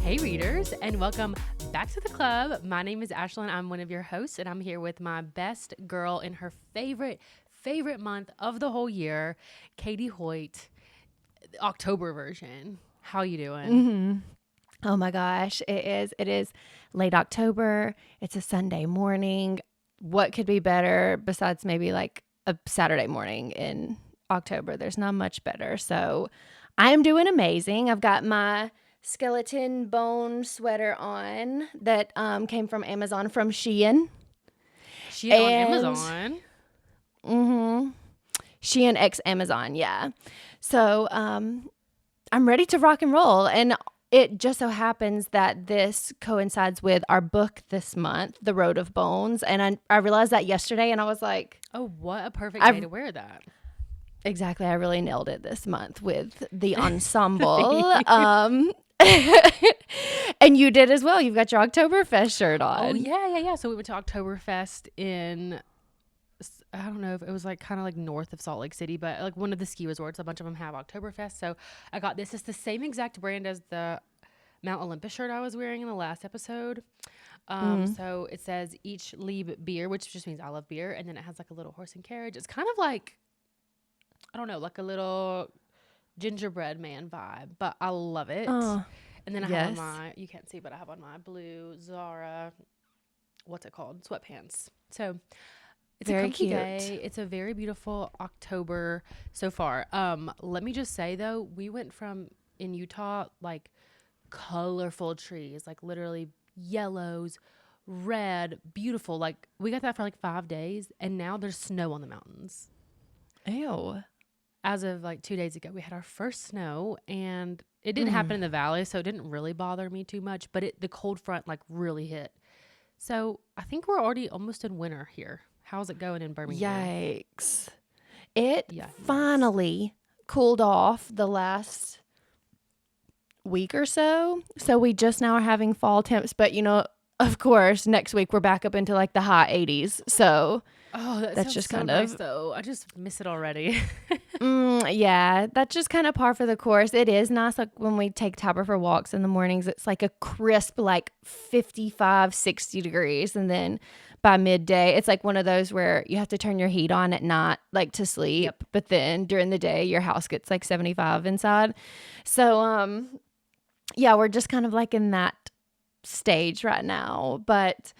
Hey readers, and welcome back to the club. My name is Ashlyn. I'm one of your hosts, and I'm here with my best girl in her favorite month of the whole year, Katie Hoyt, October version. How you doing? Oh my gosh, it is late October. It's a Sunday morning. What could be better besides maybe like a Saturday morning in October? There's not much better. So I am doing amazing. I've got my skeleton bone sweater on that came from Amazon from Shein. She on And Amazon. Shein X Amazon, yeah. So I'm ready to rock and roll. And it just so happens that this coincides with our book this month, The Road of Bones. And I realized that yesterday, and I was like, Oh, what a perfect day to wear that. exactly, I really nailed it this month with the ensemble. And you did as well. You've got your Oktoberfest shirt on. Oh, yeah. So we went to Oktoberfest in, I don't know if it was like kind of like north of Salt Lake City, but like one of the ski resorts. A bunch of them have Oktoberfest. So I got this. It's the same exact brand as the Mount Olympus shirt I was wearing in the last episode. So it says each Lieb beer, which just means I love beer. And then it has like a little horse and carriage. It's kind of like, I don't know, like a little gingerbread man vibe, but I love it. Oh, And then I yes. have on my, you can't see, but I have on my blue Zara, what's it called? Sweatpants. So it's Very a comfy cute. day. It's a very beautiful October so far. Let me just say though, we went from in Utah, like colorful trees, like literally yellows, red, beautiful. Like we got that for like 5 days, and now there's snow on the mountains. Ew. As of like 2 days ago, we had our first snow, and it didn't happen in the valley, so it didn't really bother me too much, but the cold front like really hit. So I think we're already almost in winter here. How's it going in Birmingham? Yikes. It Yeah, finally cooled off the last week or so. So we just now are having fall temps, but of course, next week we're back up into like the high 80s. So Oh, that that's sounds just so kind nice of though. I just miss it already. yeah, that's just kind of par for the course. It is nice like when we take Tabor for walks in the mornings, it's like a crisp like 55, 60 degrees, and then by midday, it's like one of those where you have to turn your heat on at night like to sleep, Yep. but then during the day your house gets like 75 inside. So yeah, we're just kind of like in that stage right now, but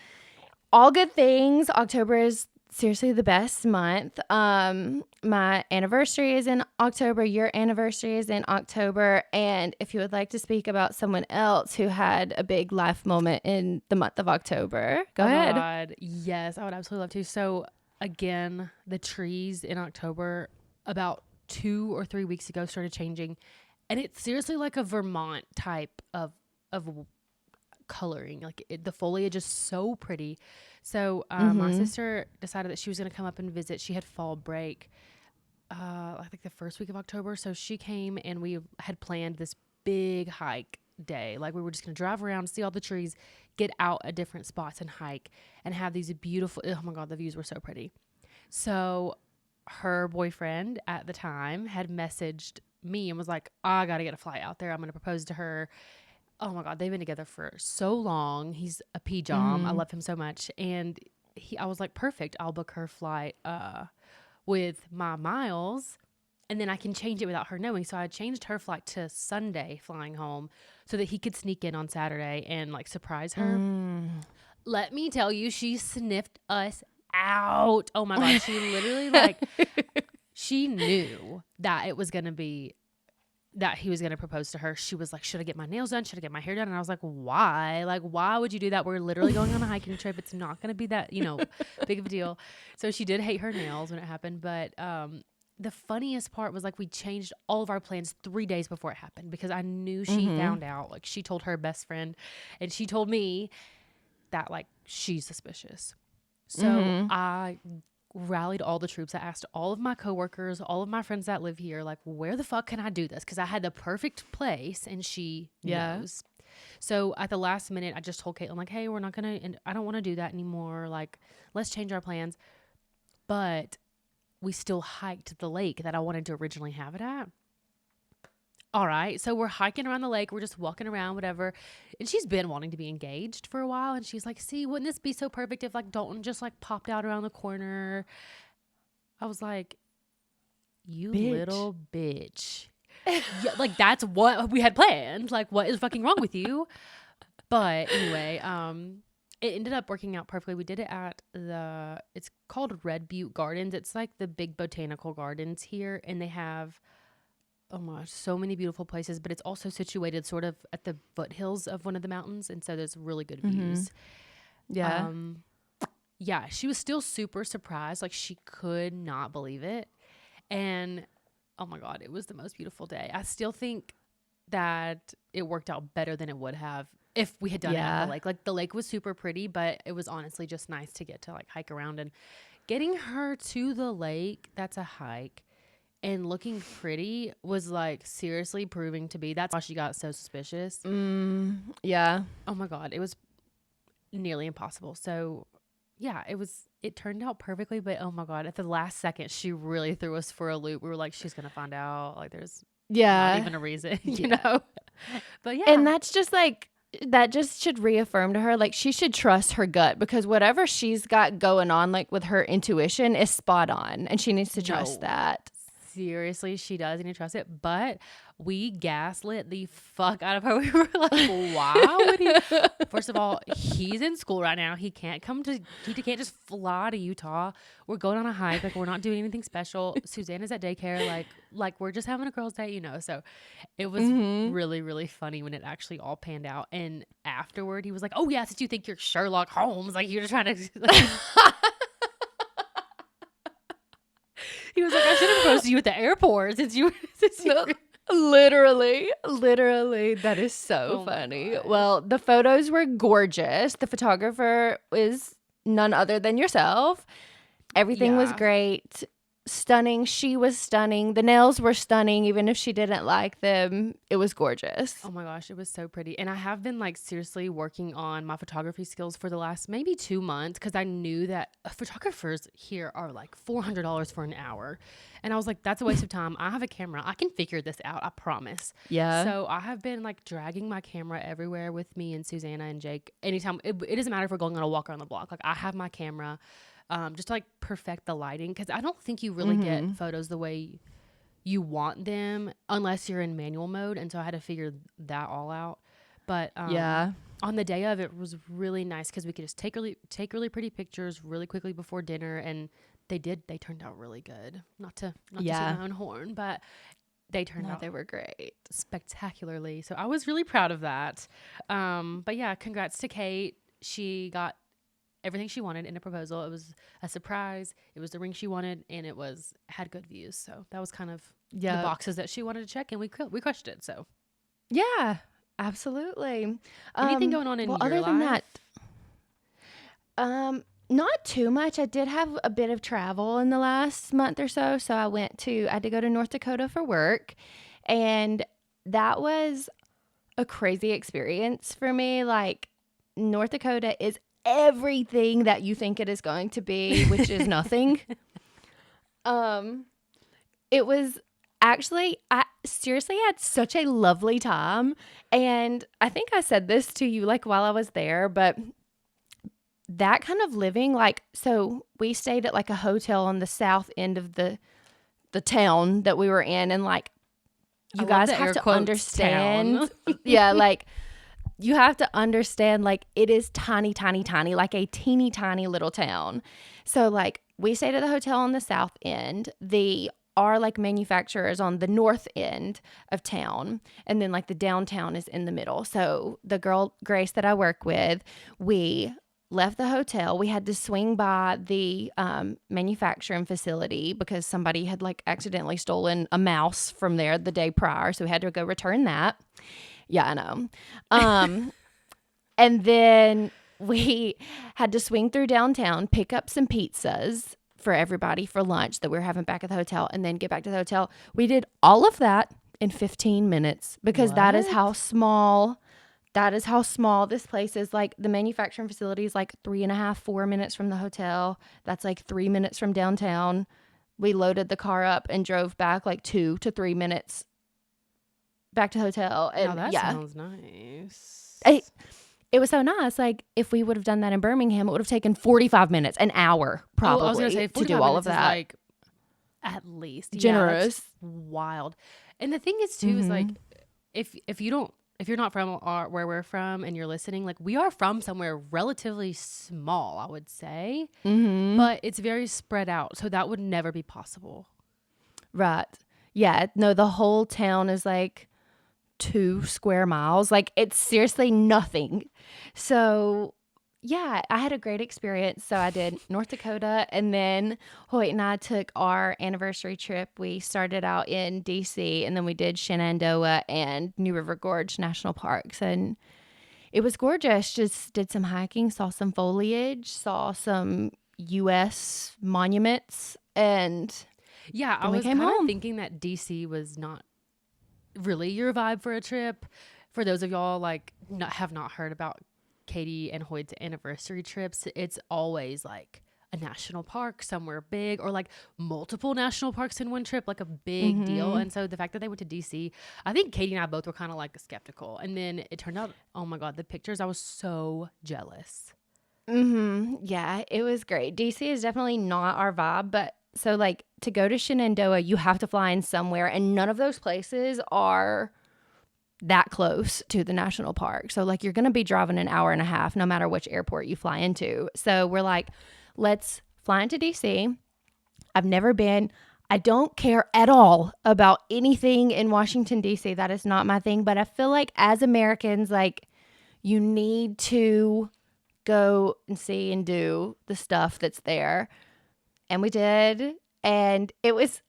all good things. October is seriously the best month. My anniversary is in October. Your anniversary is in October. And if you would like to speak about someone else who had a big life moment in the month of October, go ahead. My God. Yes, I would absolutely love to. So again, the trees in October about 2 or 3 weeks ago started changing, and it's seriously like a Vermont type of coloring. Like the foliage is so pretty. So my sister decided that she was going to come up and visit. She had fall break, I think the first week of October. So she came, and we had planned this big hike day. Like we were just going to drive around, see all the trees, get out at different spots and hike, and have these beautiful, oh my God, the views were so pretty. So her boyfriend at the time had messaged me and was like, I got to get a flight out there. I'm going to propose to her. Oh my God, they've been together for so long. He's a P-Jom. I love him so much. And I was like, perfect. I'll book her flight with my miles, and then I can change it without her knowing. So I changed her flight to Sunday flying home so that he could sneak in on Saturday and like surprise her. Let me tell you, she sniffed us out. Oh my God. She literally like, she knew that it was going to be that he was going to propose to her. She was like, should I get my nails done? Should I get my hair done? And I was like, why? Like, why would you do that? We're literally going on a hiking trip. It's not going to be that, big of a deal. So she did hate her nails when it happened. But the funniest part was like, we changed all of our plans 3 days before it happened because I knew she found out. Like she told her best friend, and she told me that like she's suspicious. So I rallied all the troops. I asked all of my coworkers, all of my friends that live here, like, where the fuck can I do this? Because I had the perfect place, and she knows. So at the last minute, I just told Caitlin, like, hey, we're not gonna, and I don't want to do that anymore. Like, let's change our plans. But we still hiked the lake that I wanted to originally have it at. all right. So we're hiking around the lake. We're just walking around, whatever. And she's been wanting to be engaged for a while. And she's like, see, wouldn't this be so perfect if like Dalton just like popped out around the corner? I was like, you Bitch. little bitch. Yeah, like that's what we had planned. Like, what is fucking wrong with you? But anyway, it ended up working out perfectly. We did it at it's called Red Butte Gardens. It's like the big botanical gardens here, and they have, oh my gosh, so many beautiful places, but it's also situated sort of at the foothills of one of the mountains, and so there's really good views. Yeah. Yeah, she was still super surprised. Like, she could not believe it. And oh my God, it was the most beautiful day. I still think that it worked out better than it would have if we had done it at the lake. Like, the lake was super pretty, but it was honestly just nice to get to like hike around. And getting her to the lake, that's a hike, and looking pretty was like seriously proving to be. That's why she got so suspicious. Yeah. Oh my God, it was nearly impossible. So yeah, it turned out perfectly, but oh my God, at the last second, she really threw us for a loop. We were like, she's gonna find out. Like, there's not even a reason, you know? But yeah. And that's just like, that just should reaffirm to her, like, she should trust her gut, because whatever she's got going on, like with her intuition, is spot on, and she needs to trust No. that. Seriously, she does, and you trust it. But we gaslit the fuck out of her. We were like, why would he? First of all, he's in school right now. He can't he can't just fly to Utah. We're going on a hike. Like, we're not doing anything special. Suzanne is at daycare. Like we're just having a girls' day, you know? So it was really, really funny when it actually all panned out. And afterward, he was like, oh, yes, you think you're Sherlock Holmes. Like, you're just trying to... Like, he was like, I should have proposed to you at the airport since you Literally, that is so Oh my funny. gosh. Well, the photos were gorgeous. The photographer is none other than yourself. Everything was Yeah. great. Stunning. She was stunning. The nails were stunning, even if she didn't like them. It was gorgeous. Oh my gosh, it was so pretty. And I have been like seriously working on my photography skills for the last maybe 2 months, because I knew that photographers here are like $400 for an hour. And I was like, that's a waste of time. I have a camera. I can figure this out. I promise. Yeah. So I have been like dragging my camera everywhere with me and Susanna and Jake. Anytime, it doesn't matter if we're going on a walk around the block. Like, I have my camera. Just to like perfect the lighting, because I don't think you really get photos the way you want them unless you're in manual mode, and so I had to figure that all out. But Yeah. on the day of, it was really nice because we could just take really pretty pictures really quickly before dinner, and they turned out really good. Not to toot my own horn, but they turned out they were great. spectacularly. So I was really proud of that. But yeah, congrats to Kate. She got everything she wanted in a proposal. It was a surprise. It was the ring she wanted, and it had good views. So that was kind of the boxes that she wanted to check, and we crushed it. So yeah, absolutely. Anything going on in your other than life? that, not too much. I did have a bit of travel in the last month or so. So I had to go to North Dakota for work, and that was a crazy experience for me. Like, North Dakota is everything that you think it is going to be, which is nothing. It was actually, I seriously had such a lovely time. And I think I said this to you like while I was there, but that kind of living, like, so we stayed at like a hotel on the south end of the town that we were in, and like, you guys have to understand. Yeah, like, you have to understand, like, it is tiny, tiny, tiny, like a teeny tiny little town. So like, we stayed at the hotel on the south end. Our like manufacturers on the north end of town, and then like the downtown is in the middle. So the girl Grace that I work with, we left the hotel. We had to swing by the manufacturing facility because somebody had like accidentally stolen a mouse from there the day prior. So we had to go return that. Yeah, I know. And then we had to swing through downtown, pick up some pizzas for everybody for lunch that we were having back at the hotel, and then get back to the hotel. We did all of that in 15 minutes because that is how small this place is. Like, the manufacturing facility is like 3.5, 4 minutes from the hotel. That's like 3 minutes from downtown. We loaded the car up and drove back like 2 to 3 minutes back to the hotel. Now And that yeah, sounds nice. it was so nice. Like if we would have done that in Birmingham, it would have taken 45 minutes, an hour probably I was gonna say to 45 do all of minutes is that. like at least. Yeah, Generous. that's wild. And the thing is too is like if you're not from where we're from and you're listening, like we are from somewhere relatively small, I would say, but it's very spread out, so that would never be possible. Right. Yeah. No, the whole town is like 2 square miles. Like it's seriously nothing. So yeah, I had a great experience. So I did North Dakota, and then Hoyt and I took our anniversary trip. We started out in DC, and then we did Shenandoah and New River Gorge National Parks, and it was gorgeous. Just did some hiking, saw some foliage, saw some US monuments, and Yeah, I then we was came kind of home. thinking that DC was not really your vibe for a trip. For those of y'all like have not heard about Katie and Hoyt's anniversary trips, it's always like a national park somewhere big, or like multiple national parks in one trip, like a big deal. And so the fact that they went to DC, I think Katie and I both were kind of like skeptical. And then it turned out, oh my God, the pictures, I was so jealous. Yeah, it was great. DC is definitely not our vibe, but so like to go to Shenandoah, you have to fly in somewhere, and none of those places are that close to the national park. So like you're going to be driving an hour and a half no matter which airport you fly into. So we're like, let's fly into DC. I've never been. I don't care at all about anything in Washington DC. That is not my thing, but I feel like as Americans, like you need to go and see and do the stuff that's there. And we did. And it was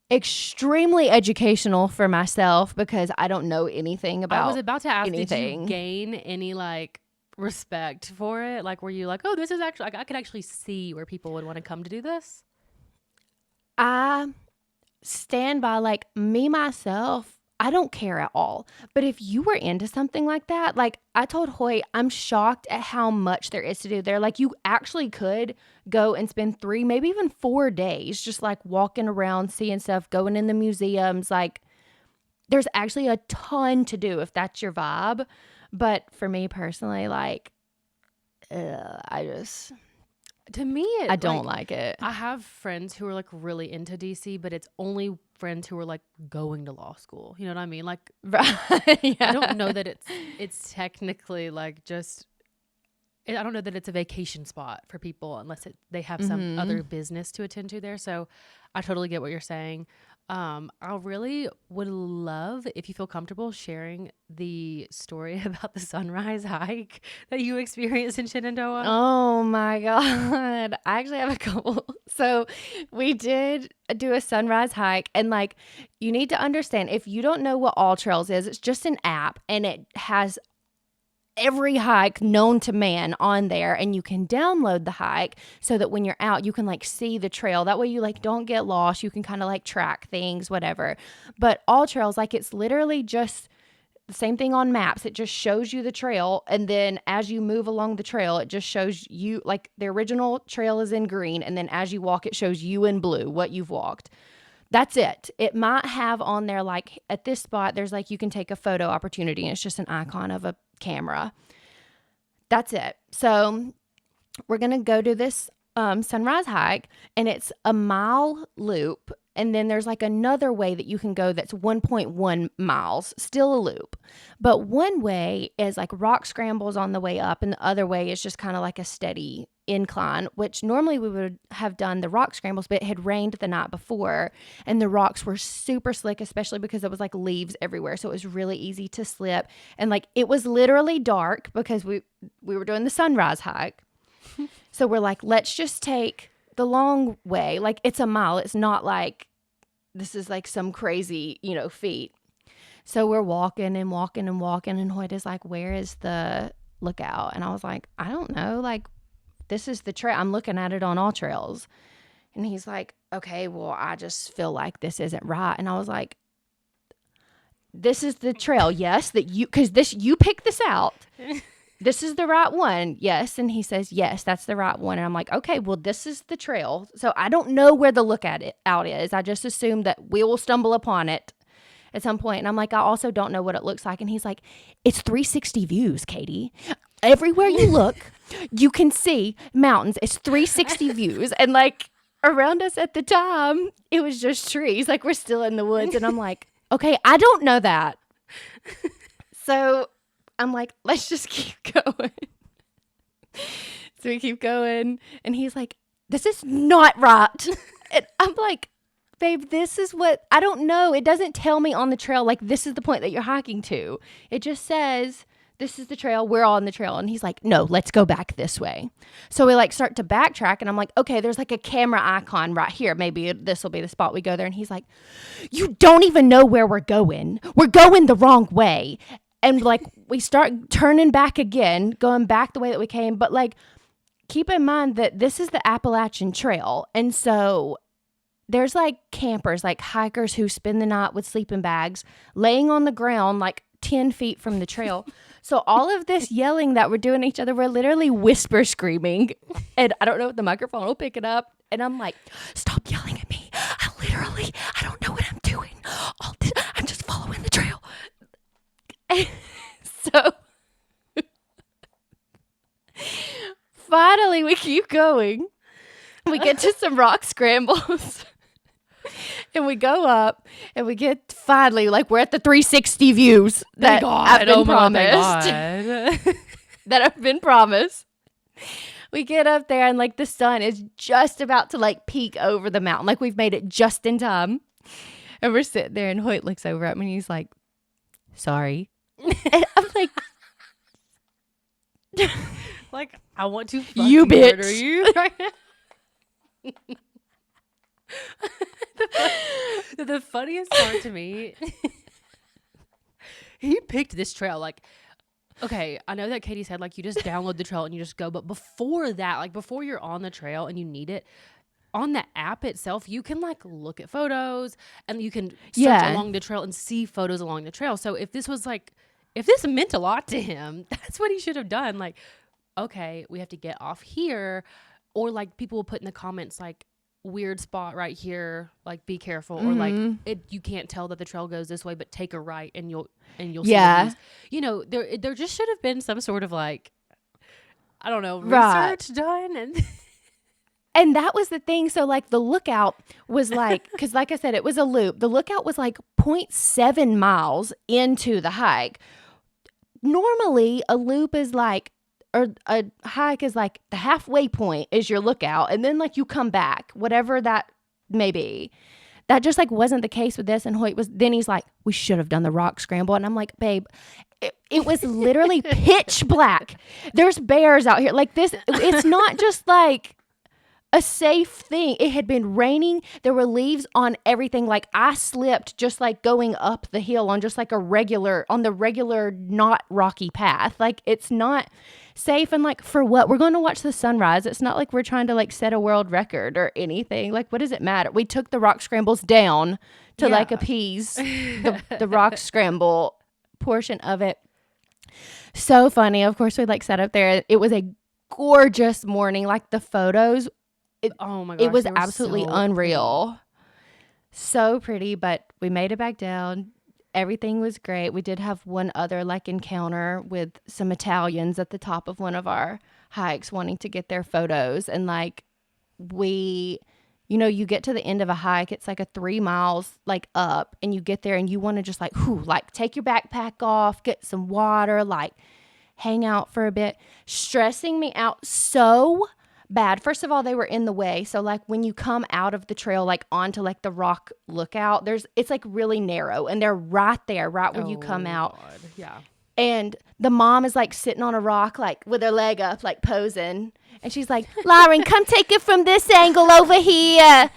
extremely educational for myself because I don't know anything about I was about to ask, anything. did you gain any like respect for it? Like, were you like, oh, this is actually, like, I could actually see where people would want to come to do this? I stand by like me, myself. I don't care at all. But if you were into something like that, like I told Hoyt, I'm shocked at how much there is to do there. Like you actually could go and spend 3, maybe even 4 days just like walking around, seeing stuff, going in the museums. Like there's actually a ton to do if that's your vibe. But for me personally, like, To me, I don't like it. I have friends who are like really into DC, but it's only friends who are like going to law school. You know what I mean? Like, Yeah. I don't know that it's technically like just. I don't know that it's a vacation spot for people unless they have some other business to attend to there. So I totally get what you're saying. I really would love if you feel comfortable sharing the story about the sunrise hike that you experienced in Shenandoah. Oh my God. I actually have a couple. So we did do a sunrise hike, and like you need to understand, if you don't know what All Trails is, it's just an app and it has every hike known to man on there, and you can download the hike so that when you're out you can like see the trail. That way you like don't get lost. You can kind of like track things, whatever. But All Trails, like it's literally just the same thing on maps. It just shows you the trail, and then as you move along the trail it just shows you, like the original trail is in green, and then as you walk it shows you in blue what you've walked. That's it. It might have on there, like at this spot, there's like you can take a photo opportunity, and it's just an icon of a camera. That's it. So we're going to go to this sunrise hike, and it's a mile loop. And then there's like another way that you can go that's 1.1 miles, still a loop. But one way is like rock scrambles on the way up, and the other way is just kind of like a steady incline, which normally we would have done the rock scrambles, but it had rained the night before and the rocks were super slick, especially because there was like leaves everywhere. So it was really easy to slip. And like it was literally dark because we were doing the sunrise hike. So we're like, let's just take the long way. Like it's a mile. It's not like this is like some crazy, feat. So we're walking and walking and walking, and Hoyt is like, where is the lookout? And I was like, I don't know. Like, this is the trail. I'm looking at it on All Trails. And he's like, okay, well, I just feel like this isn't right. And I was like, this is the trail. Yes, because you picked this out. This is the right one. Yes. And he says, yes, that's the right one. And I'm like, okay, well, this is the trail. So I don't know where the lookout out is. I just assume that we will stumble upon it at some point. And I'm like, I also don't know what it looks like. And he's like, it's 360 views, Katie. Everywhere you look, you can see mountains. It's 360 views. And like around us at the time, it was just trees. Like we're still in the woods. And I'm like, okay, I don't know that. So I'm like, let's just keep going. So we keep going. And he's like, this is not right. And I'm like, babe, this is what, I don't know. It doesn't tell me on the trail, like, this is the point that you're hiking to. It just says, this is the trail. We're all on the trail. And he's like, no, let's go back this way. So we like start to backtrack. And I'm like, okay, there's like a camera icon right here. Maybe this will be the spot we go there. And he's like, you don't even know where we're going. We're going the wrong way. And like, we start turning back again, going back the way that we came. But like, keep in mind that this is the Appalachian Trail. And so there's like campers, like hikers who spend the night with sleeping bags laying on the ground like 10 feet from the trail. So all of this yelling that we're doing to each other, we're literally whisper screaming. And I don't know if the microphone will pick it up. And I'm like, stop yelling at me. I don't know what I'm doing. I'm just following the trail. And so finally we keep going. We get to some rock scrambles. And we go up and we get finally, like, we're at the 360 views that I've been promised. That have been promised. We get up there and like the sun is just about to like peek over the mountain. Like we've made it just in time. And we're sitting there and Hoyt looks over at me and he's like, sorry. And I'm like, like, I want to fucking you bitch. murder you. The funniest part to me, he picked this trail. Like, okay, I know that Katie said like you just download the trail and you just go, but before that, like before you're on the trail and you need it, on the app itself, you can like look at photos and you can search along the trail and see photos along the trail. So if this meant a lot to him, that's what he should have done. Like, okay, we have to get off here, or like people will put in the comments like, weird spot right here, like be careful, or like you can't tell that the trail goes this way, but take a right and you'll see these. You know, there just should have been some sort of like, I don't know, research done. And that was the thing. So like the lookout was like, because like I said, it was a loop. The lookout was like 0.7 miles into the hike. Normally a loop is like, or a hike is like the halfway point is your lookout. And then like you come back, whatever that may be. That just like wasn't the case with this. And Hoyt then he's like, we should have done the rock scramble. And I'm like, babe, it was literally pitch black. There's bears out here. Like this, it's not just like a safe thing. It had been raining. There were leaves on everything. Like I slipped just like going up the hill on just like the regular not rocky path. Like it's not safe. And like for what? We're going to watch the sunrise. It's not like we're trying to like set a world record or anything. Like what does it matter? We took the rock scrambles down to like appease the rock scramble portion of it. So funny. Of course we like sat up there. It was a gorgeous morning. Like the photos, oh my gosh, it was absolutely unreal. So pretty, but we made it back down. Everything was great. We did have one other like encounter with some Italians at the top of one of our hikes wanting to get their photos. And like you get to the end of a hike, it's like a 3 miles like up, and you get there and you want to just like, like take your backpack off, get some water, like hang out for a bit. Stressing me out so bad. First of all, they were in the way. So like when you come out of the trail, like onto like the rock lookout, it's like really narrow and they're right there, right where you come out. God. Yeah. And the mom is like sitting on a rock, like with her leg up, like posing. And she's like, Lauren, come take it from this angle over here.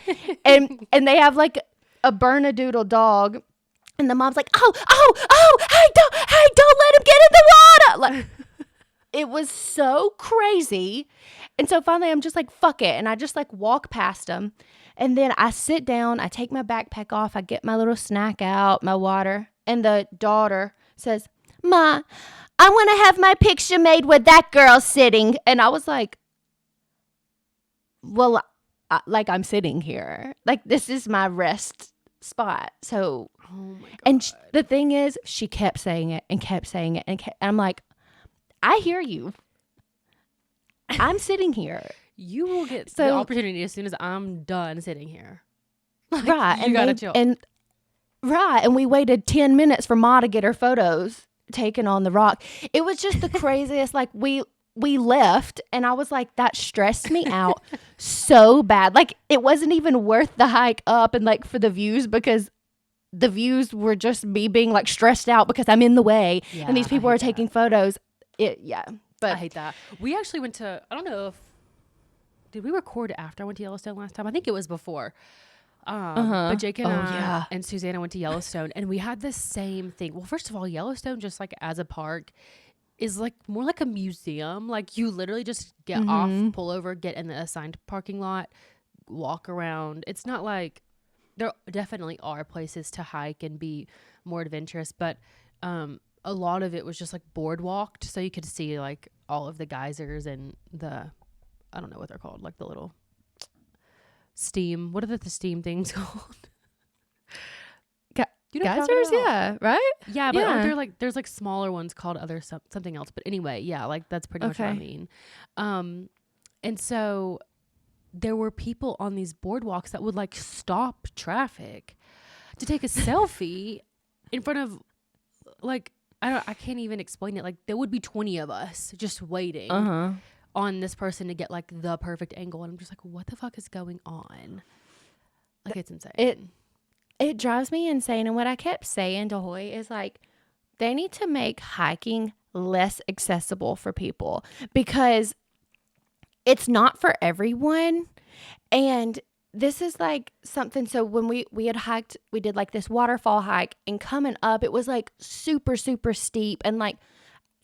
And they have like a Bernedoodle dog. And the mom's like, oh, hey, don't let him get in the water. Like, it was so crazy. And so finally I'm just like, fuck it. And I just like walk past him. And then I sit down, I take my backpack off, I get my little snack out, my water. And the daughter says, Ma, I want to have my picture made where that girl's sitting. And I was like, well, I'm sitting here. Like, this is my rest spot. So, Oh my god. and the thing is, she kept saying it and kept saying it. And I'm like, I hear you. I'm sitting here. You will get the So, opportunity as soon as I'm done sitting here. Like, right. you And gotta chill. And we waited 10 minutes for Ma to get her photos taken on the rock. It was just the craziest. Like, we left, and I was like, that stressed me out so bad. Like, it wasn't even worth the hike up and like for the views, because the views were just me being like stressed out because I'm in the way, and these people are taking photos. But I hate that. We actually went to, I don't know if, did we record after I went to Yellowstone last time? I think it was before. But Jake and I and Susanna went to Yellowstone, and we had the same thing. Well, first of all, Yellowstone, just like as a park, is like more like a museum. Like, you literally just get off, pull over, get in the assigned parking lot, walk around. It's not like, there definitely are places to hike and be more adventurous, but a lot of it was just like boardwalked, so you could see like all of the geysers and the, I don't know what they're called, like the little steam. What are the steam things called? You know what I'm talking geysers, about? yeah, right? Yeah, but Yeah. aren't there like, there's like smaller ones called other something else. But anyway, yeah, like that's pretty much what I Okay. mean. And so there were people on these boardwalks that would like stop traffic to take a selfie in front of, like, I can't even explain it. Like, there would be 20 of us just waiting on this person to get like the perfect angle, and I'm just like, what the fuck is going on? Like, it's insane. It drives me insane. And what I kept saying to Hoy is like, they need to make hiking less accessible for people, because it's not for everyone. And this is like something. So when we had hiked, we did like this waterfall hike, and coming up, it was like super, super steep, and like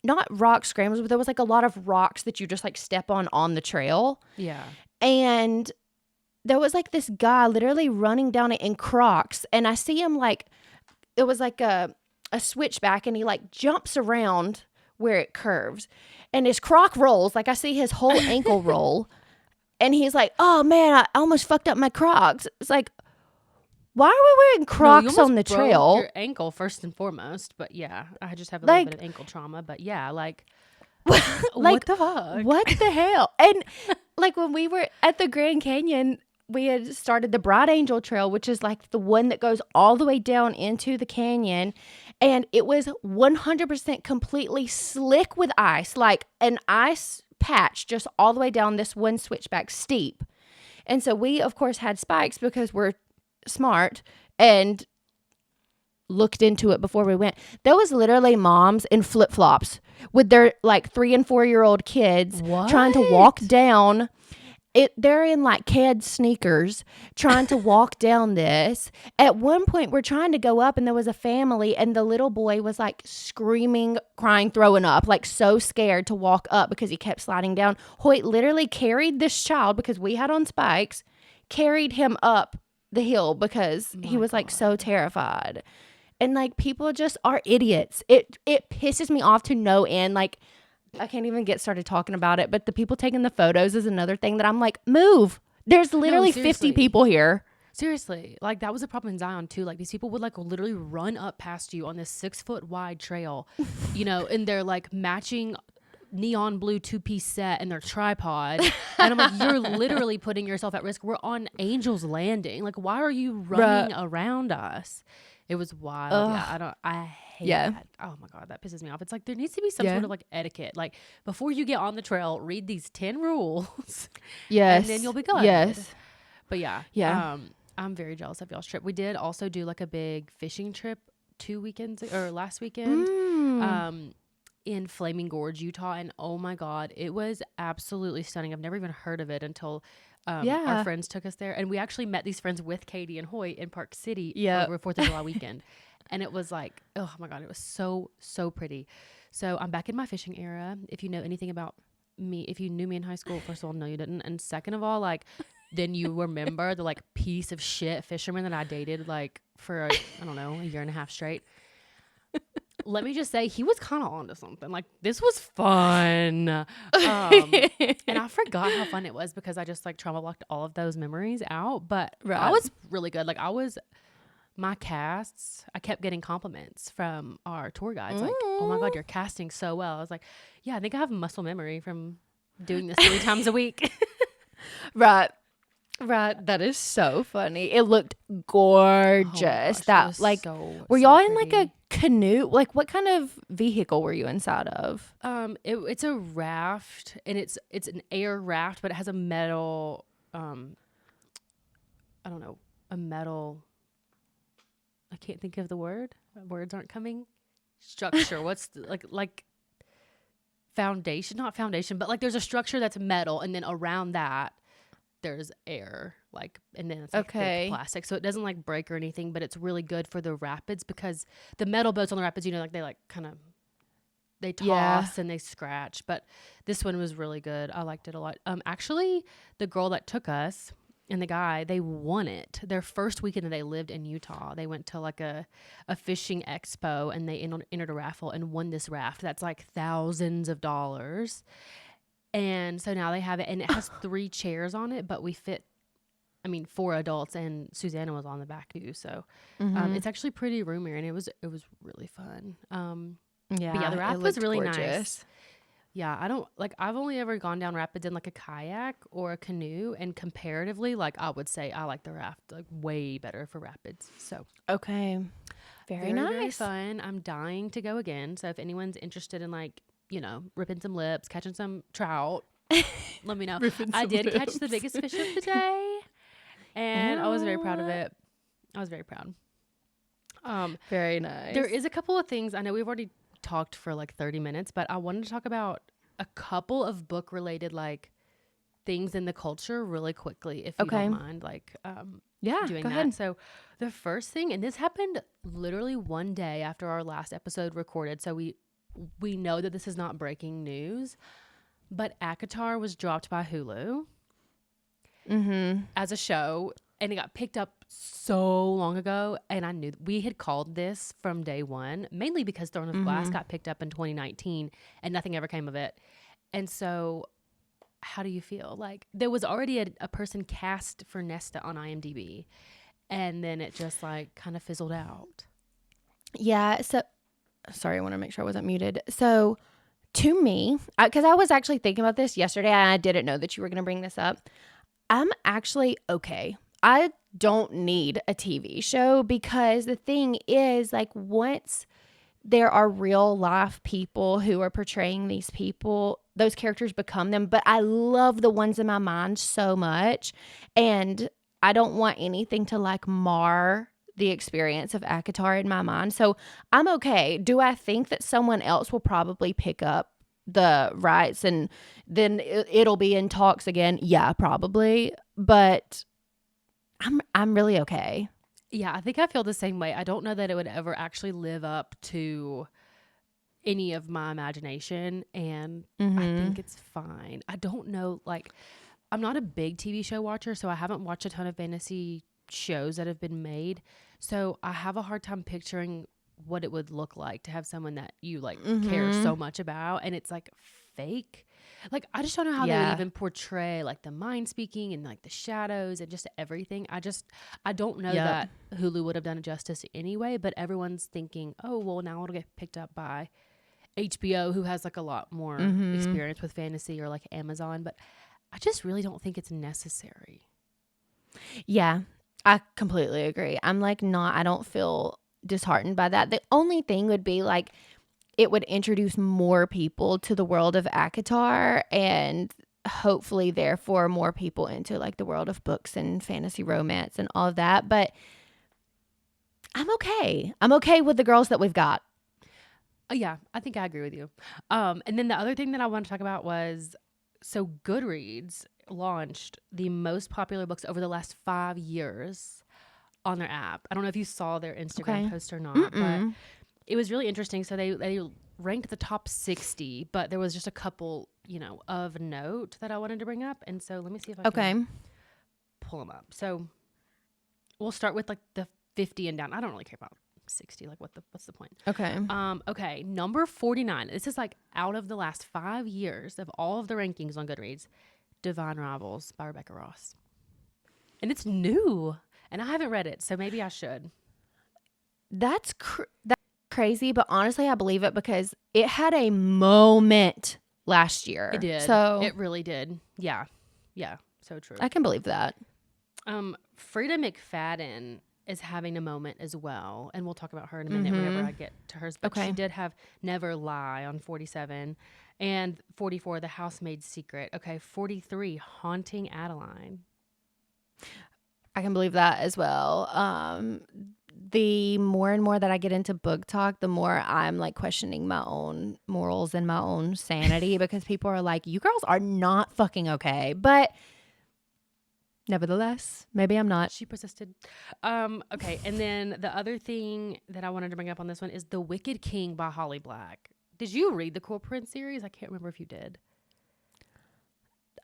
not rock scrambles, but there was like a lot of rocks that you just like step on the trail. Yeah. And there was like this guy literally running down it in Crocs, and I see him like, it was like a switchback, and he like jumps around where it curves, and his Croc rolls. Like, I see his whole ankle roll, and he's like, "Oh man, I almost fucked up my Crocs." It's like, why are we wearing Crocs on the trail? Your ankle first and foremost, but yeah, I just have a Like, little bit of ankle trauma. But yeah, like, like, what the fuck? What the hell? And like, when we were at the Grand Canyon, we had started the Bright Angel Trail, which is like the one that goes all the way down into the canyon. And it was 100% completely slick with ice, like an ice patch just all the way down this one switchback, steep. And so we, of course, had spikes because we're smart and looked into it before we went. There was literally moms in flip-flops with their like 3 and 4 year old kids trying to walk down it. They're in like Keds sneakers trying to walk down this. At one point, we're trying to go up, and there was a family, and the little boy was like screaming, crying, throwing up, like so scared to walk up because he kept sliding down. Hoyt literally carried this child, because we had on spikes, carried him up the hill because he was like so terrified. And like, people just are idiots. It pisses me off to no end. Like, I can't even get started talking about it, but the people taking the photos is another thing that I'm like, move. There's literally 50 people here. Seriously, like, that was a problem in Zion too. Like, these people would like literally run up past you on this 6-foot wide trail, you know, in their like matching neon blue 2-piece set and their tripod. And I'm like, you're literally putting yourself at risk. We're on Angel's Landing. Like, why are you running around us? It was wild. Yeah, I hate that. Oh my God, that pisses me off. It's like, there needs to be some sort of like etiquette. Like, before you get on the trail, read these 10 rules. Yes. And then you'll be good. Yes. But yeah. I'm very jealous of y'all's trip. We did also do like a big fishing trip last weekend. In Flaming Gorge, Utah. And oh my God, it was absolutely stunning. I've never even heard of it until our friends took us there. And we actually met these friends with Katie and Hoyt in Park City over 4th of July weekend. And it was like, oh my God, it was so, so pretty. So I'm back in my fishing era. If you know anything about me, if you knew me in high school, first of all, no, you didn't. And second of all, like, then you remember the like piece of shit fisherman that I dated like for, I don't know, a year and a half straight. Let me just say, he was kind of onto something. Like, this was fun. And I forgot how fun it was because I just like trauma blocked all of those memories out. But I was really good. Like, I was my casts, I kept getting compliments from our tour guides. Like, oh my God, you're casting so well. I was like, yeah, I think I have muscle memory from doing this 3 times a week. Right. Right. That is so funny. It looked gorgeous. Oh my gosh, it That was like so, were so y'all in like a pretty. canoe? Like what kind of vehicle were you inside of? It's a raft, and it's an air raft, but it has a metal, I don't know, a metal, I can't think of the word. Words aren't coming. Structure. What's like foundation? Not foundation, but like there's a structure that's metal, and then around that there's air, like, and then it's like thick Okay. plastic, so it doesn't like break or anything. But it's really good for the rapids because the metal boats on the rapids, like they like kind of they Yeah. toss and they scratch. But this one was really good. I liked it a lot. Actually, the girl that took us and the guy, they won it. Their first weekend that they lived in Utah, they went to like a fishing expo, and they entered a raffle and won this raft that's like thousands of dollars. And so now they have it, and it has 3 chairs on it, but we fit, 4 adults, and Susanna was on the back too. So it's actually pretty roomy, and it was really fun. Yeah. But yeah, the it raft was looked really gorgeous. nice. Yeah, I don't like. I've only ever gone down rapids in like a kayak or a canoe, and comparatively, like I would say I like the raft like way better for rapids. So Okay. Very very nice. fun. I'm dying to go again. So if anyone's interested in like ripping some lips, catching some trout, let me know. Ripping I some did catch the lips. biggest fish of the day, and I was very proud of Oh, it. I was very proud. Very nice. There is a couple of things. I know we've already talked for like 30 minutes, but I wanted to talk about a couple of book related like things in the culture really quickly, if you Okay. don't mind, like Yeah, doing go that. ahead. So the first thing, and this happened literally one day after our last episode recorded, so we know that this is not breaking news, but ACOTAR was dropped by Hulu as a show, and it got picked up so long ago, and I knew we had called this from day one, mainly because Throne of Glass got picked up in 2019 and nothing ever came of it. And so how do you feel? Like there was already a person cast for Nesta on IMDb, and then it just like kind of fizzled out. Yeah. So, sorry, I want to make sure I wasn't muted. So, to me, because I was actually thinking about this yesterday, and I didn't know that you were going to bring this up. I'm actually okay. I don't need a TV show because the thing is, like, once there are real life people who are portraying these people, those characters become them. But I love the ones in my mind so much, and I don't want anything to like mar the experience of ACOTAR in my mind. So I'm okay. Do I think that someone else will probably pick up the rights and then it'll be in talks again? Yeah, probably. But I'm really okay. Yeah, I think I feel the same way. I don't know that it would ever actually live up to any of my imagination, and I think it's fine. I don't know, like, I'm not a big TV show watcher, so I haven't watched a ton of fantasy shows that have been made. So I have a hard time picturing what it would look like to have someone that you like care so much about, and it's like fake. Like I just don't know how they would Yeah. even portray like the mind speaking and like the shadows and just everything. I don't know Yep. that Hulu would have done it justice anyway, but everyone's thinking, oh well, now it'll get picked up by HBO, who has like a lot more experience with fantasy, or like Amazon. But I just really don't think it's necessary. Yeah, I completely agree. I'm like, I don't feel disheartened by that. The only thing would be like, it would introduce more people to the world of ACOTAR and hopefully therefore more people into like the world of books and fantasy romance and all of that. But I'm okay. I'm okay with the girls that we've got. Yeah, I think I agree with you. And then the other thing that I want to talk about was, so Goodreads launched the most popular books over the last 5 years on their app. I don't know if you saw their Instagram Okay. post or not, but it was really interesting. So they ranked the top 60, but there was just a couple, of note that I wanted to bring up. And so let me see if I can pull them up. So we'll start with like the 50 and down. I don't really care about 60. Like what's the point? Okay. Okay. Number 49. This is like out of the last 5 years of all of the rankings on Goodreads, Divine Rivals by Rebecca Ross. And it's new, and I haven't read it, so maybe I should. That's crazy, but honestly, I believe it because it had a moment last year. It did. So It really did. Yeah. Yeah. So true. I can believe that. Frida McFadden is having a moment as well, and we'll talk about her in a minute whenever I get to hers. But she did have Never Lie on 47, and 44, The Housemaid's Secret. Okay, 43, Haunting Adeline. I can believe that as well. The more and more that I get into book talk, the more I'm like questioning my own morals and my own sanity because people are like, you girls are not fucking okay. But nevertheless, maybe I'm not. She persisted. Okay, and then the other thing that I wanted to bring up on this one is The Wicked King by Holly Black. Did you read the Cool Prince series? I can't remember if you did.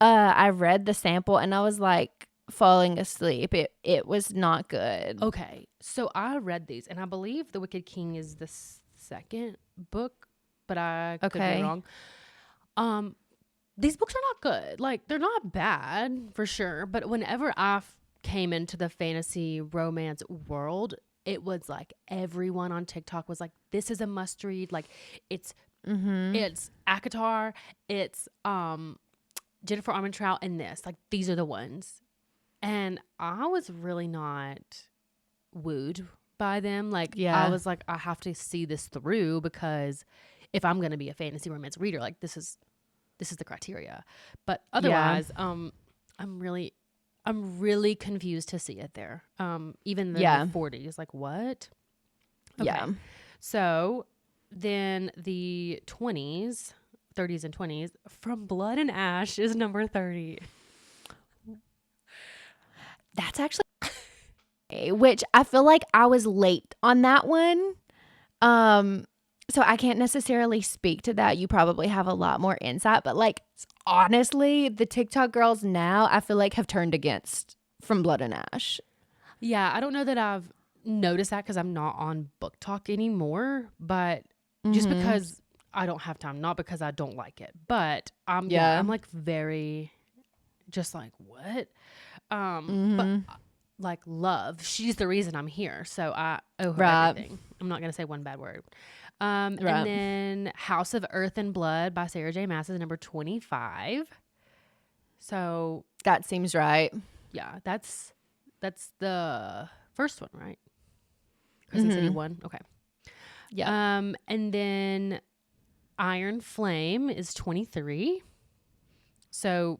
I read the sample and I was like falling asleep. It was not good. Okay, so I read these, and I believe The Wicked King is the second book, but I could be wrong. These books are not good. Like, they're not bad for sure, but whenever I came into the fantasy romance world, it was like everyone on TikTok was like, "This is a must read." Like, it's ACOTAR, it's Jennifer Armentrout, and this. Like, these are the ones. And I was really not wooed by them. Like, I was like, I have to see this through because if I'm going to be a fantasy romance reader, like, this is the criteria. But otherwise, I'm really confused to see it there. Even the 40s, like, what? Okay. Yeah. So then the 20s, 30s and 20s, From Blood and Ash is number 30. That's actually which I feel like I was late on that one. So I can't necessarily speak to that. You probably have a lot more insight, but like honestly, the TikTok girls now I feel like have turned against From Blood and Ash. Yeah, I don't know that I've noticed that because I'm not on Book Talk anymore, but just because I don't have time, not because I don't like it, but I'm like very just like, what? But like, love, she's the reason I'm here, so I owe her everything. I'm not gonna say one bad word. And then House of Earth and Blood by Sarah J. Maas is number 25. So that seems right. Yeah, that's the first one, right? Crescent City 1. Okay. Yeah. And then Iron Flame is 23. So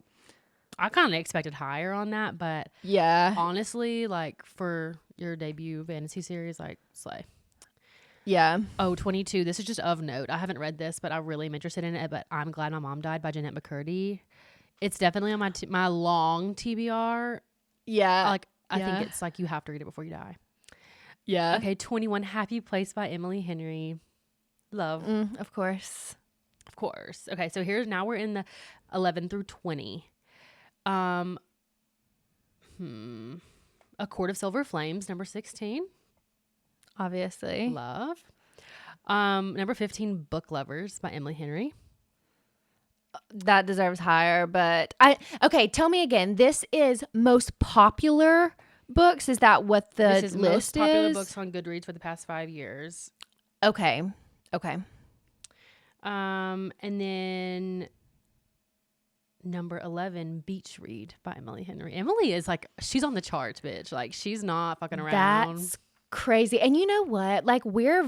I kind of expected higher on that, but honestly, like, for your debut fantasy series, like, slay. Yeah. Oh, 22. This is just of note. I haven't read this, but I really am interested in it. But I'm Glad My Mom Died by Jeanette McCurdy. It's definitely on my long TBR. Yeah. Like, I think it's like you have to read it before you die. Yeah. Okay, 21, Happy Place by Emily Henry. Love. Of course. Of course. Okay, so now we're in the 11 through 20. A Court of Silver Flames, number 16. Obviously. Love. Number 15, Book Lovers by Emily Henry. That deserves higher, but okay, tell me again. This is most popular books. Is that what the this is list most popular is? books on Goodreads for the past 5 years. Okay. And then number 11, Beach Read by Emily Henry. Emily is like, she's on the charts, bitch. Like, she's not fucking around. That's crazy. And you know what? Like, we're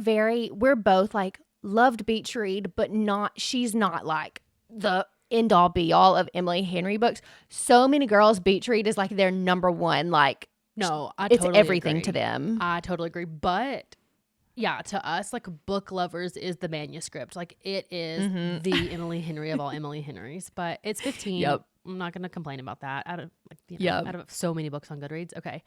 both like loved Beach Read, but she's not like the end all be all of Emily Henry books. So many girls, Beach Read is like their number one. Like, no, it's totally everything to them. I totally agree. But yeah, to us, like, Book Lovers is the manuscript. Like, it is the Emily Henry of all Emily Henrys. But it's 15. Yep. I'm not gonna complain about that. Out of so many books on Goodreads. Okay.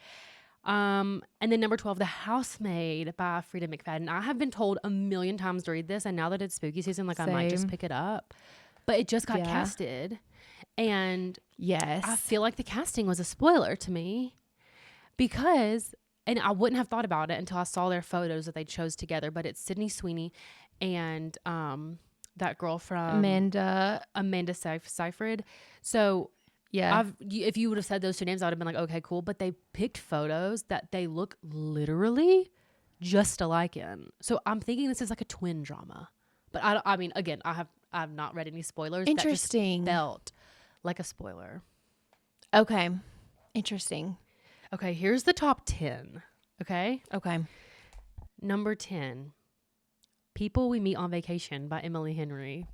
And then number 12, The Housemaid by Frida McFadden. I have been told a million times to read this, and now that it's spooky season, like, I might just pick it up. But it just got casted, and I feel like the casting was a spoiler to me because, and I wouldn't have thought about it until I saw their photos that they chose together. But it's Sydney Sweeney and that girl from Amanda Seyfried. So if you would have said those two names, I would have been like, okay, cool. But they picked photos that they look literally just alike in. So I'm thinking this is like a twin drama. But I mean, again, I've not read any spoilers. Interesting. That just felt like a spoiler. Okay. Interesting. Okay, here's the top 10. Okay? Okay. Number 10, People We Meet on Vacation by Emily Henry.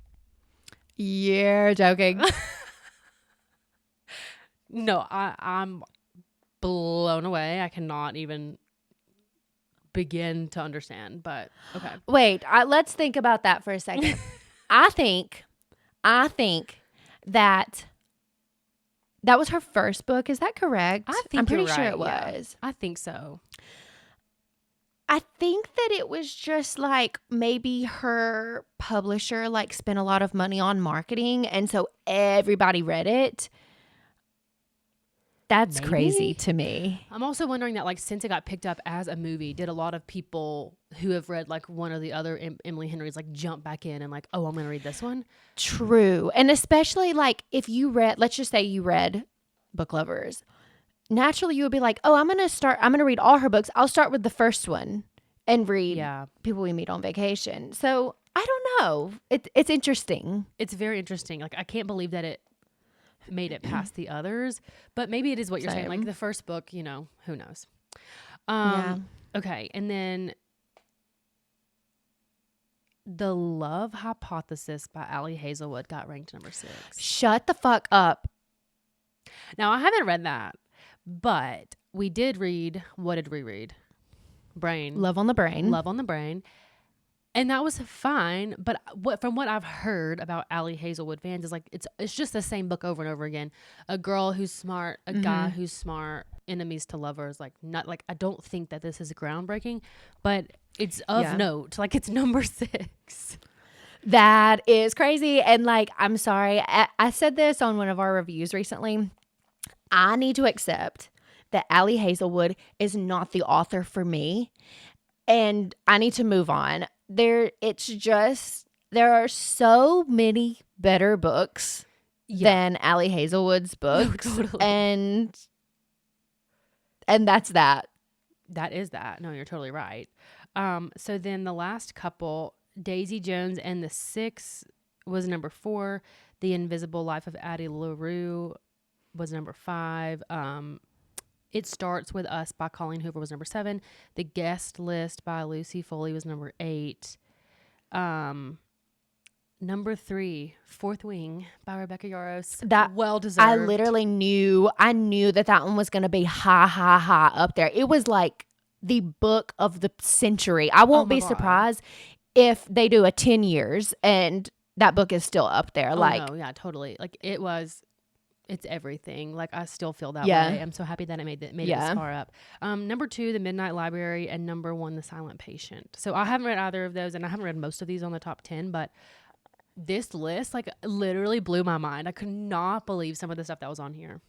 You're joking. No, I'm blown away. I cannot even begin to understand, but okay. Wait, let's think about that for a second. I think that was her first book. Is that correct? I'm pretty sure it was. Yeah, I think so. I think that it was just like maybe her publisher like spent a lot of money on marketing, and so everybody read it. That's Maybe? crazy to me. I'm also wondering that, like, since it got picked up as a movie, did a lot of people who have read like one or the other Emily Henry's like jump back in and like, oh, I'm going to read this one? True. And especially like if you read, let's just say you read Book Lovers, naturally you would be like, oh, I'm going to read all her books. I'll start with the first one and read People We Meet on Vacation. So I don't know. It's interesting. It's very interesting. Like, I can't believe that it made it past the others, but maybe it is what you're saying. Like the first book, you know, who knows? Okay. And then The Love Hypothesis by Allie Hazelwood got ranked number 6. Shut the fuck up. Now, I haven't read that, but we did read, what did we read? Love on the Brain. Love on the Brain. And that was fine, but from what I've heard about Allie Hazelwood fans is like it's just the same book over and over again. A girl who's smart, a guy who's smart, enemies to lovers. Like, not like, I don't think that this is groundbreaking, but it's of note. Like, it's number 6. That is crazy. And like, I'm sorry, I said this on one of our reviews recently. I need to accept that Allie Hazelwood is not the author for me, and I need to move on. There are so many better books than Allie Hazelwood's books. No, totally. And that's that. That is that. No, you're totally right. So then the last couple, Daisy Jones and the Six was number 4. The Invisible Life of Addie LaRue was number 5. It Starts With Us by Colleen Hoover was number 7. The Guest List by Lucy Foley was number 8. Number 3, Fourth Wing by Rebecca Yarros. That well deserved. I literally knew that one was going to be high up there. It was like the book of the century. I won't be surprised if they do a 10 years and that book is still up there. No, yeah, totally. Like, it's everything. Like, I still feel that way. I'm so happy that it made it this far up. Number 2, The Midnight Library, and number 1, The Silent Patient. So I haven't read either of those, and I haven't read most of these on the top 10, but this list like literally blew my mind. I could not believe some of the stuff that was on here.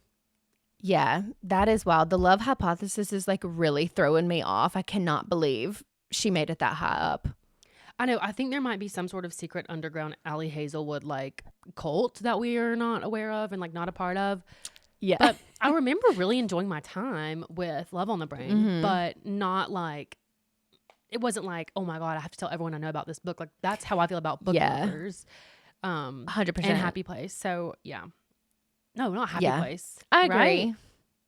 Yeah, that is wild. The Love Hypothesis is like really throwing me off. I cannot believe she made it that high up. I know. I think there might be some sort of secret underground Allie Hazelwood like cult that we are not aware of and like not a part of. Yeah. But I remember really enjoying my time with Love on the Brain, but not like, it wasn't like, oh my God, I have to tell everyone I know about this book. Like, that's how I feel about book lovers. 100%. And Happy Place. So yeah. No, not Happy Place. I agree. Right?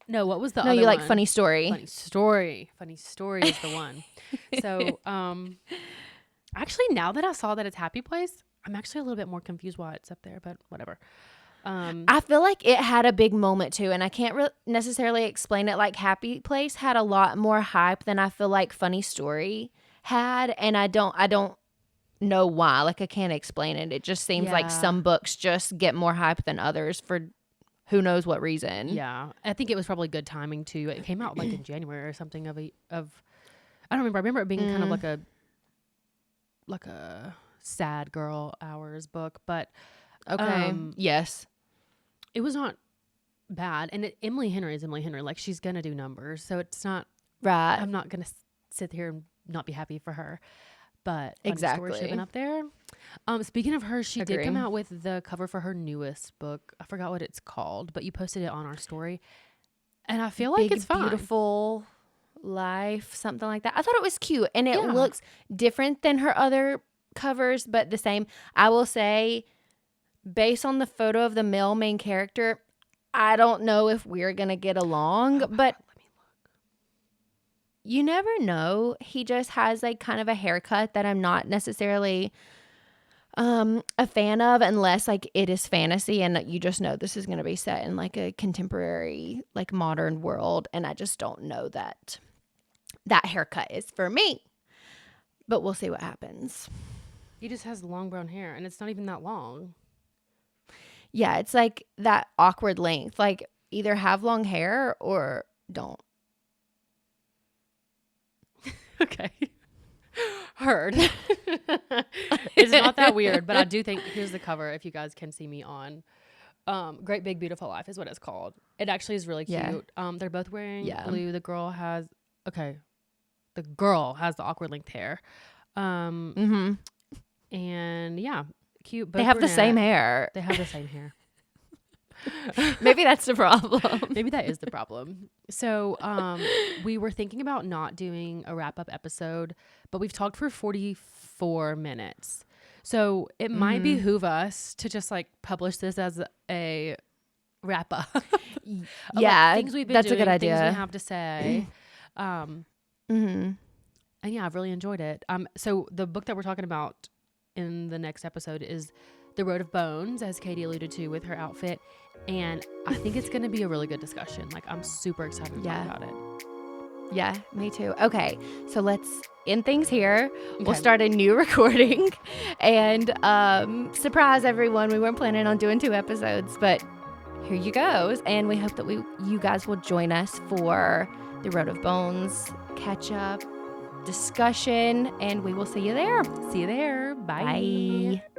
No, what was the other one? No, you like one? Funny Story. Funny Story. Funny Story is the one. So, actually, now that I saw that it's Happy Place, I'm actually a little bit more confused why it's up there, but whatever. I feel like it had a big moment too, and I can't necessarily explain it. Like, Happy Place had a lot more hype than I feel like Funny Story had, and I don't know why. Like, I can't explain it. It just seems like some books just get more hype than others for who knows what reason. Yeah, I think it was probably good timing too. It came out like in January or something of I don't remember. I remember it being kind of like a sad girl hours book, but yes, it was not bad. And Emily Henry is Emily Henry. Like, she's gonna do numbers, so it's not right. I'm not gonna sit here and not be happy for her. But exactly, should have been up there. Speaking of her, she did come out with the cover for her newest book. I forgot what it's called, but you posted it on our story, and I feel like it's fine. Beautiful. life, something like that. I thought it was cute, and it Yeah. looks different than her other covers, but the same. I will say, based on the photo of the male main character, I don't know if we're going to get along, but Let me look. you never know. He just has like kind of a haircut that I'm not necessarily a fan of, unless like it is fantasy and you just know this is going to be set in like a contemporary, like modern world, and I just don't know that haircut is for me. But we'll see what happens. He just has long brown hair, and it's not even that long. Yeah, it's like that awkward length. Like either have long hair or don't. Okay. Heard. It's not that weird, but I do think, here's the cover if you guys can see me on. Great Big Beautiful Life is what it's called. It actually is really cute. Yeah. They're both wearing Yeah. blue. The girl has the awkward length hair. Mm-hmm. And yeah, cute. They have the same hair. They have the same hair. Maybe that's the problem. Maybe that is the problem. So we were thinking about not doing a wrap-up episode, but we've talked for 44 minutes. So it might behoove us to just like publish this as a wrap-up. Yeah, things we've been that's doing, a good things we idea. have to say. Mm-hmm. And yeah, I've really enjoyed it. So the book that we're talking about in the next episode is The Road of Bones, as Katie alluded to with her outfit. And I think it's going to be a really good discussion. Like, I'm super excited to talk about it. Yeah, me too. Okay, so let's end things here. Okay. We'll start a new recording and surprise everyone. We weren't planning on doing 2 episodes, but here you goes. And we hope that you guys will join us for The Road of Bones catch up discussion, and we will see you there. See you there. Bye. Bye.